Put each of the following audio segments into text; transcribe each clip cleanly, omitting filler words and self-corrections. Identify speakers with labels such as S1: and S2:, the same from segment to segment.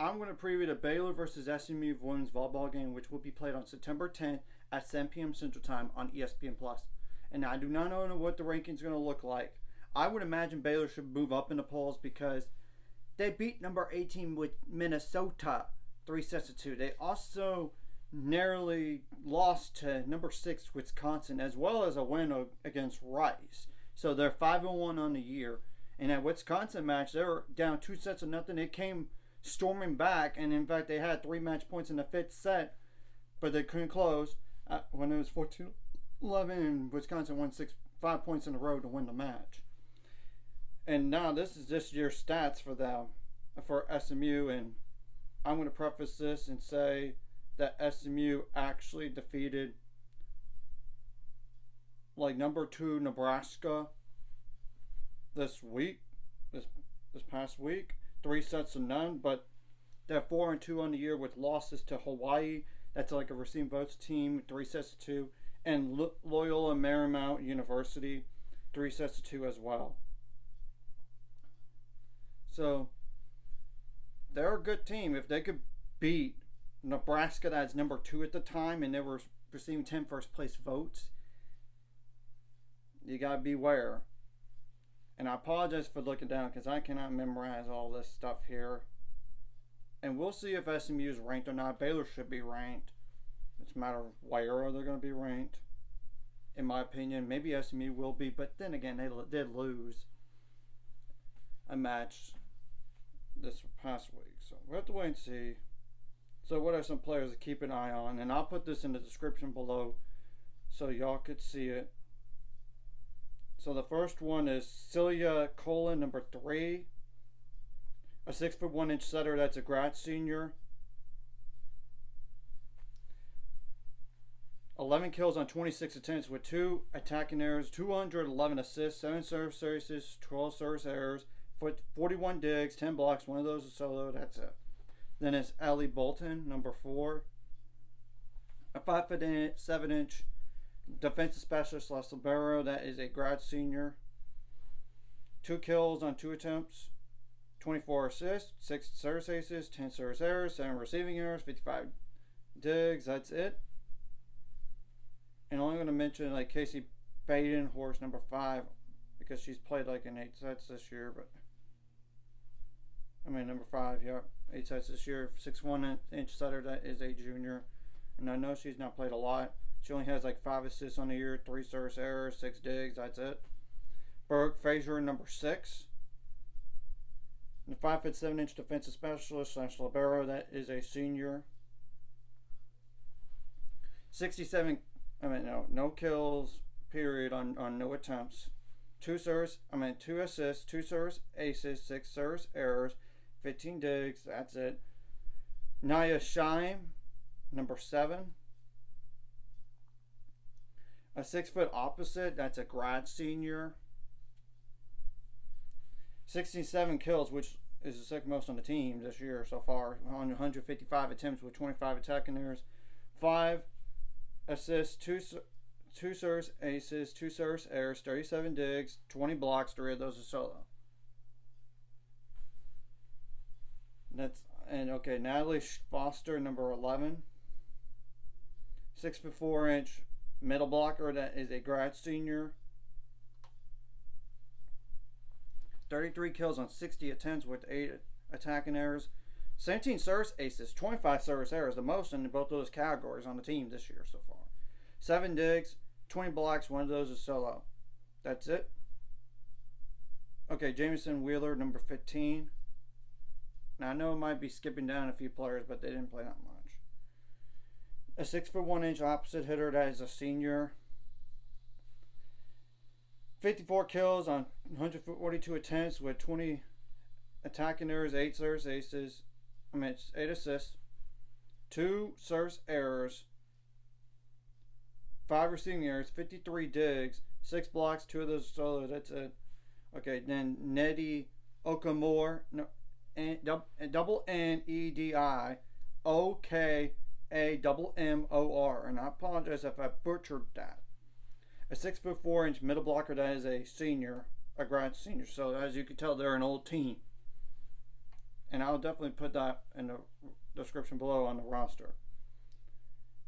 S1: I'm going to preview the Baylor versus SMU women's volleyball game, which will be played on September 10th at 7 p.m. Central Time on ESPN Plus. And I do not know what the rankings are going to look like. I would imagine Baylor should move up in the polls because they beat number 18 with Minnesota 3-2. They also narrowly lost to number 6 Wisconsin, as well as a win against Rice. So they're 5-1 on the year. And that Wisconsin match, they were down 2-0. They came storming back, and in fact, they had 3 match points in the 5th set, but they couldn't close when it was 14-11, and Wisconsin won 5 points in a row to win the match. And now this is this year's stats for SMU, and I'm going to preface this and say that SMU actually defeated number 2 Nebraska this past week, 3-0, but they're 4-2 on the year with losses to Hawaii. That's like a receiving votes team, 3-2, and Loyola Marymount University, 3-2 as well. So they're a good team. If they could beat Nebraska, that's number 2 at the time, and they were receiving 10 first place votes, you gotta beware. And I apologize for looking down because I cannot memorize all this stuff here. And we'll see if SMU is ranked or not. Baylor should be ranked. It's a matter of where they're going to be ranked. In my opinion, maybe SMU will be, but then again, they did lose a match this past week. So we'll have to wait and see. So what are some players to keep an eye on? And I'll put this in the description below so y'all could see it. So the first one is Celia Colin, number 3. A 6'1" setter, that's a grad senior. 11 kills on 26 attempts with 2 attacking errors, 211 assists, 7 service aces, 12 service errors, 41 digs, 10 blocks, 1 of those is solo, that's it. Then it's Ellie Bolton, number 4. A 5'7" defensive specialist, Les Libero, that is a grad senior. 2 kills on 2 attempts, 24 assists, 6 service aces, 10 service errors, 7 receiving errors, 55 digs, that's it. And I'm only going to mention Casey Badenhorst, number 5, because she's played in 8 sets this year, but number 5, yeah, 8 sets this year. 6'1" setter, that is a junior, and I know she's not played a lot. She only has 5 assists on the year, 3 service errors, 6 digs, that's it. Berg Frazier, number 6. The 5'7" defensive specialist / libero, that is a senior. 67, no kills, period, on no attempts. 2 assists, 2 service aces, 6 service errors, 15 digs, that's it. Naya Scheim, number 7. A 6-foot opposite, that's a grad senior. 67 kills, which is the second most on the team this year so far, on 155 attempts with 25 attacking errors. 5 assists, 2 service aces, 2 service errors, 37 digs, 20 blocks, 3 of those are solo. Natalie Foster, number 11. 6'4" middle blocker, that is a grad senior. 33 kills on 60 attempts with 8 attacking errors. 17 service aces, 25 service errors, the most in both those categories on the team this year so far. 7 digs, 20 blocks, 1 of those is solo. That's it. Okay, Jameson Wheeler, number 15. Now I know it might be skipping down a few players, but they didn't play that much. A 6'1" opposite hitter, that is a senior. 54 kills on 142 attempts with 20 attacking errors, 8 service aces. 8 assists, 2 service errors, 5 receiving errors, 53 digs, 6 blocks, 2 of those solo. That's it. Okay, then Nedi Okamore, double Nedi Okammor, and I apologize if I butchered that. A 6'4" middle blocker, that is a senior, a grad senior. So as you can tell, they're an old team. and I'll definitely put that in the description below on the roster.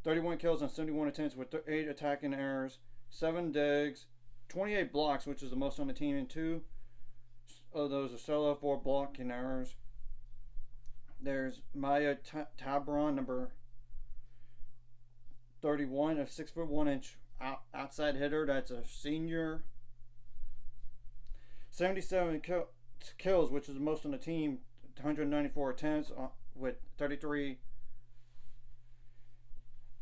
S1: 31 kills on 71 attempts with 8 attacking errors, 7 digs, 28 blocks, which is the most on the team, and 2 of those are solo, 4 blocking errors. There's Maya Tabron, number 31, a 6'1" outside hitter. That's a senior. 77 kills, which is the most on the team. 194 attempts with 33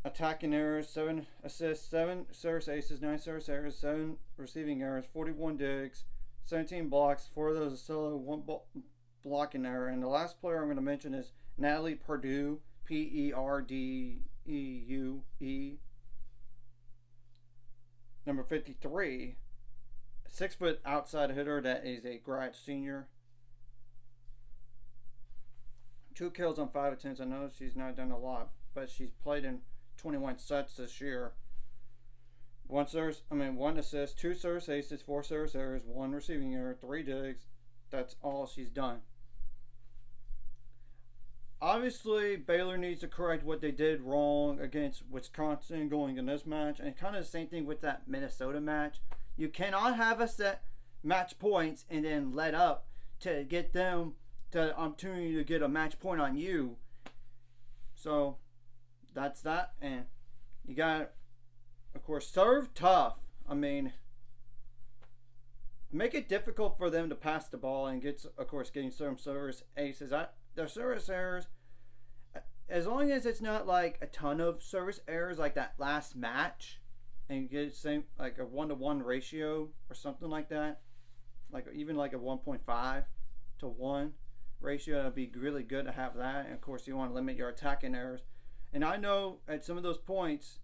S1: attacking errors, 7 assists, 7 service aces, 9 service errors, 7 receiving errors, 41 digs, 17 blocks. 4 of those are solo, 1 blocking error. And the last player I'm going to mention is Natalie Perdue, Perdeue, number 53, 6 foot outside hitter that is a grad senior. 2 kills on 5 attempts. I know she's not done a lot, but she's played in 21 sets this year. 1 assist, 2 service aces, 4 service errors, 1 receiving error, 3 digs. That's all she's done. Obviously, Baylor needs to correct what they did wrong against Wisconsin going in this match, and kind of the same thing with that Minnesota match. You cannot have a set match points and then let up to get them the opportunity to get a match point on you. So that's that, and you got, of course, serve tough. I mean, make it difficult for them to pass the ball and get, of course, getting some service aces. Their service errors, as long as it's not like a ton of service errors like that last match, and you get same like a 1-to-1 ratio or something like that, like even like a 1.5 to 1 ratio, that'd be really good to have that. And of course, you want to limit your attacking errors. And I know at some of those points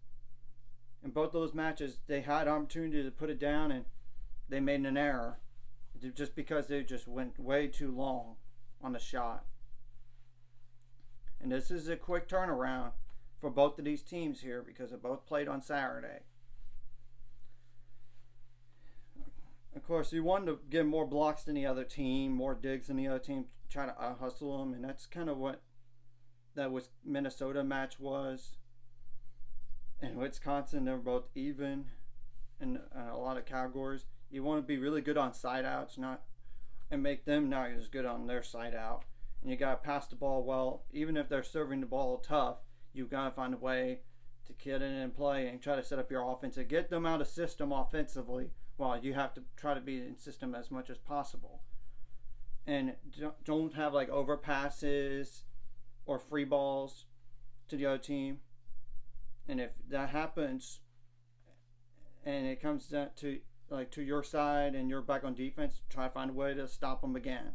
S1: in both those matches, they had opportunity to put it down and they made an error just because they just went way too long on the shot. And this is a quick turnaround for both of these teams here because they both played on Saturday. Of course, you want to get more blocks than the other team, more digs than the other team, try to hustle them, and that's kind of what that was Minnesota match was. And Wisconsin, they were both even in a lot of categories. You want to be really good on side outs, and make them not as good on their side out. And you got to pass the ball well. Even if they're serving the ball tough, you got to find a way to get in and play and try to set up your offense and get them out of system offensively, while you have to try to be in system as much as possible. And don't have like overpasses or free balls to the other team. And if that happens and it comes down to like to your side and you're back on defense, try to find a way to stop them again.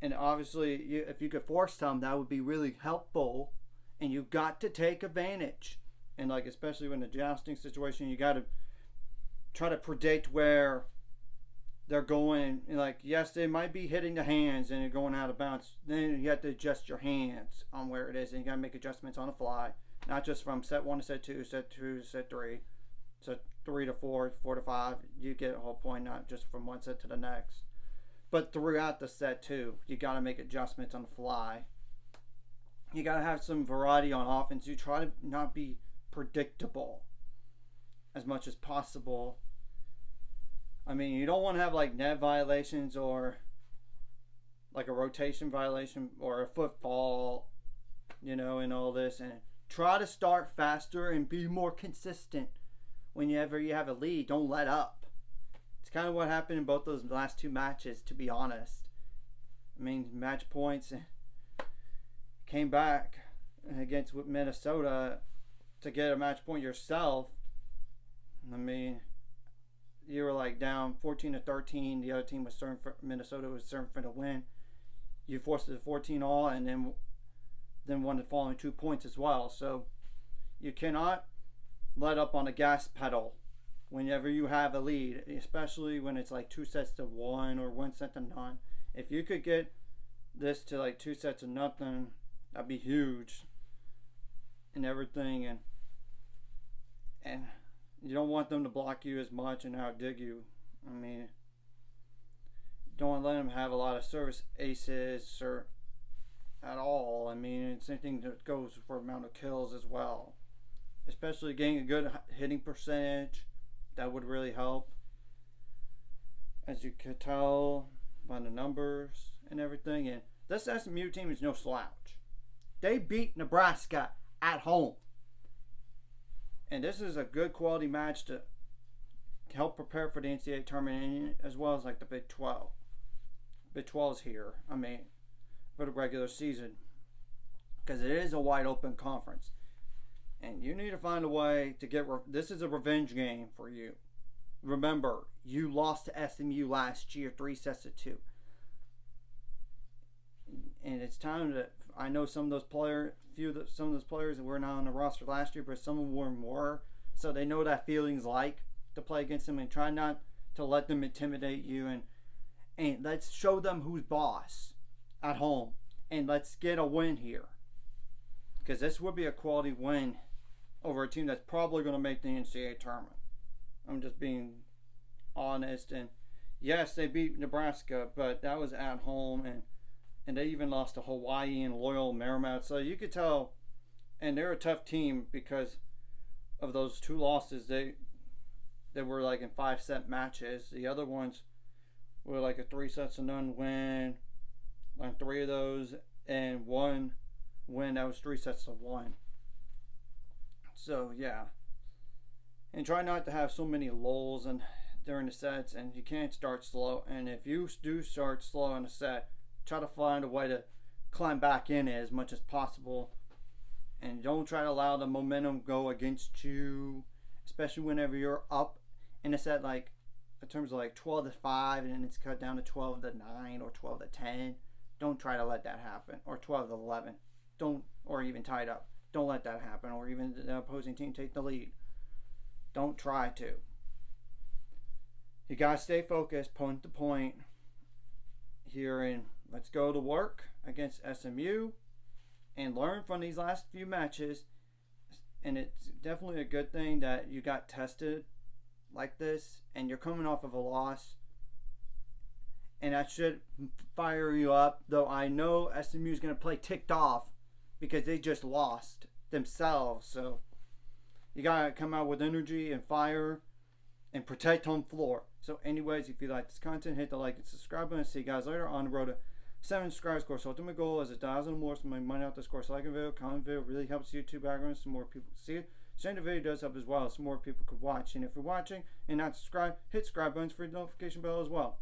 S1: And obviously, if you could force them, that would be really helpful. And you've got to take advantage. And like especially when the jousting situation, you got to try to predict where they're going. Like, yes, they might be hitting the hands and they're going out of bounds. Then you have to adjust your hands on where it is, and you got to make adjustments on the fly, not just from set 1 to set 2, set 2 to set 3, set 3 to 4, 4 to 5. You get the whole point, not just from one set to the next. But throughout the set too, you got to make adjustments on the fly. You got to have some variety on offense. You try to not be predictable as much as possible. I mean, you don't want to have like net violations or like a rotation violation or a football, and all this. And try to start faster and be more consistent whenever you have a lead. Don't let up. It's kind of what happened in both those last 2 matches, to be honest. I mean, match points came back against Minnesota to get a match point yourself. I mean, you were like down 14-13. The other team was serving for Minnesota was serving for the win. You forced it to 14 all, and then won the following 2 points as well. So you cannot let up on the gas pedal whenever you have a lead, especially when it's like 2 sets to 1 or 1 set to none. If you could get this to like 2 sets to nothing, that'd be huge and everything. And you don't want them to block you as much and outdig you. I mean, don't let them have a lot of service aces or at all. I mean, it's anything that goes for amount of kills as well. Especially getting a good hitting percentage, that would really help. As you could tell by the numbers and everything. And this SMU team is no slouch. They beat Nebraska at home. And this is a good quality match to help prepare for the NCAA tournament, as well as like the Big 12. Big 12 is here, I mean, for the regular season. Because it is a wide open conference. And you need to find a way to get... This is a revenge game for you. Remember, you lost to SMU last year 3-2. And it's time to... I know some of those players that were not on the roster last year, but some of them were. So they know that feeling's like to play against them, and try not to let them intimidate you, and let's show them who's boss at home, and let's get a win here, because this would be a quality win over a team that's probably going to make the NCAA tournament. I'm just being honest. And yes, they beat Nebraska, but that was at home, and they even lost to Hawaii and Loyola Marymount, so you could tell. And they're a tough team because of those two losses. They were like in 5-set matches. The other ones were like a 3-0 win on 3 of those, and 1 win that was 3-1. So yeah, and try not to have so many lulls during the sets, and you can't start slow. And if you do start slow in a set, try to find a way to climb back in it as much as possible, and don't try to allow the momentum go against you, especially whenever you're up in a set, like in terms of like 12-5, and then it's cut down to 12-9 or 12-10. Don't try to let that happen. Or 12-11. Don't, or even tied up. Don't let that happen. Or even the opposing team take the lead. Don't try to. You gotta stay focused, point to point here, and let's go to work against SMU and learn from these last few matches. And it's definitely a good thing that you got tested like this, and you're coming off of a loss, and that should fire you up. Though I know SMU is going to play ticked off because they just lost themselves, so you got to come out with energy and fire and protect home floor. So anyways, if you like this content, hit the like and subscribe button. See you guys later on the road to 7 subscribers. Course ultimate goal is 1,000 or more, so my money out this course. Like a video, comment video, really helps YouTube algorithm so more people see it. Sharing the video does help as well, so more people could watch. And if you're watching and not subscribed, hit subscribe buttons for the notification bell as well.